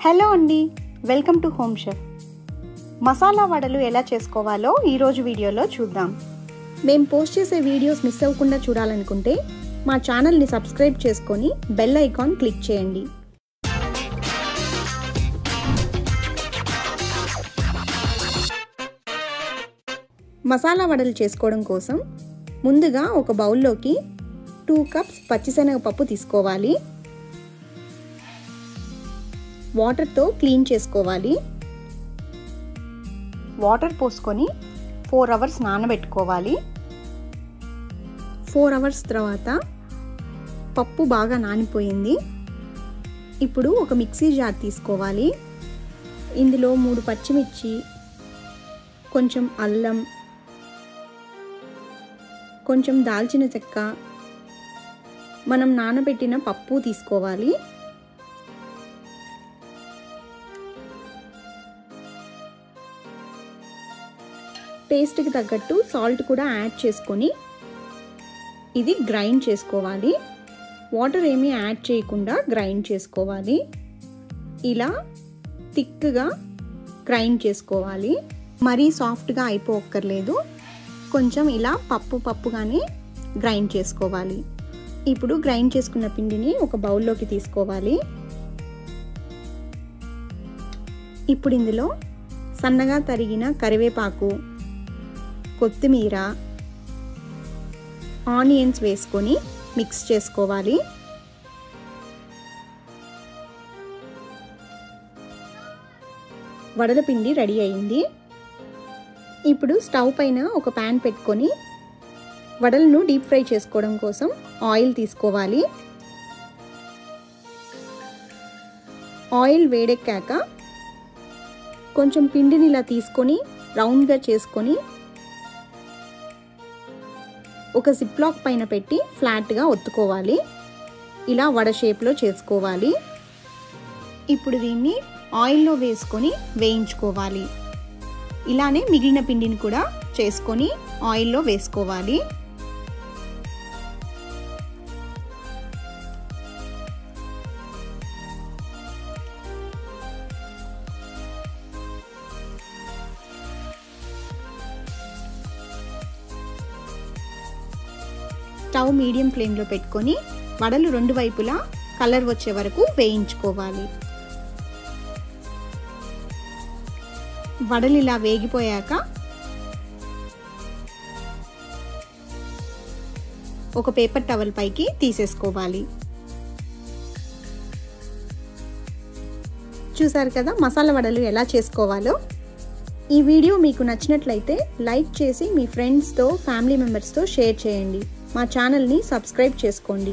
Hello అండి, welcome to home chef. Masala వడలు ఎలా చేసుకోవాలో ఈరోజు వీడియోలో చూద్దాం. మేము పోస్ట్ చేసే వీడియోస్ మిస్ అవ్వకుండా చూడాలనుకుంటే మా ఛానల్ని సబ్స్క్రైబ్ చేసుకొని బెల్ ఐకాన్ క్లిక్ చేయండి. మసాలా వడలు చేసుకోవడం కోసం ముందుగా ఒక బౌల్లోకి 2 కప్స్ పచ్చిశనగపప్పు తీసుకోవాలి. వాటర్తో క్లీన్ చేసుకోవాలి. వాటర్ పోసుకొని 4 అవర్స్ నానబెట్టుకోవాలి. 4 అవర్స్ తర్వాత పప్పు బాగా నానిపోయింది. ఇప్పుడు ఒక మిక్సీ జార్ తీసుకోవాలి. ఇందులో 3 పచ్చిమిర్చి, కొంచెం అల్లం, కొంచెం దాల్చిన చెక్క, మనం నానబెట్టిన పప్పు తీసుకోవాలి. టేస్ట్కి తగ్గట్టు సాల్ట్ కూడా యాడ్ చేసుకొని ఇది గ్రైండ్ చేసుకోవాలి. వాటర్ ఏమీ యాడ్ చేయకుండా గ్రైండ్ చేసుకోవాలి. ఇలా థిక్గా గ్రైండ్ చేసుకోవాలి. మరీ సాఫ్ట్గా అయిపోక్కర్లేదు, కొంచెం ఇలా పప్పుగానే గ్రైండ్ చేసుకోవాలి. ఇప్పుడు గ్రైండ్ చేసుకున్న పిండిని ఒక బౌల్లోకి తీసుకోవాలి. ఇప్పుడు ఇందులో సన్నగా తరిగిన కరివేపాకు, కొత్తిమీర, ఆనియన్స్ వేసుకొని మిక్స్ చేసుకోవాలి. వడల పిండి రెడీ అయింది. ఇప్పుడు స్టవ్ పైన ఒక ప్యాన్ పెట్టుకొని వడలను డీప్ ఫ్రై చేసుకోవడం కోసం ఆయిల్ తీసుకోవాలి. ఆయిల్ వేడెక్కాక కొంచెం పిండిని ఇలా తీసుకొని రౌండ్గా చేసుకొని ఒక జిప్లాక్ పైన పెట్టి ఫ్లాట్గా ఒత్తుకోవాలి. ఇలా వడ షేప్లో చేసుకోవాలి. ఇప్పుడు దీన్ని ఆయిల్లో వేసుకొని వేయించుకోవాలి. ఇలానే మిగిలిన పిండిని కూడా చేసుకొని ఆయిల్లో వేసుకోవాలి. స్టవ్ మీడియం ఫ్లేమ్లో పెట్టుకొని వడలు 2 వైపులా కలర్ వచ్చే వరకు వేయించుకోవాలి. వడలు ఇలా వేగిపోయాక ఒక పేపర్ టవల్ పైకి తీసేసుకోవాలి. చూసారు కదా మసాలా వడలు ఎలా చేసుకోవాలో. ఈ వీడియో మీకు నచ్చినట్లయితే లైక్ చేసి మీ ఫ్రెండ్స్తో, ఫ్యామిలీ మెంబర్స్తో షేర్ చేయండి. మా ఛానల్ని సబ్స్క్రైబ్ చేసుకోండి.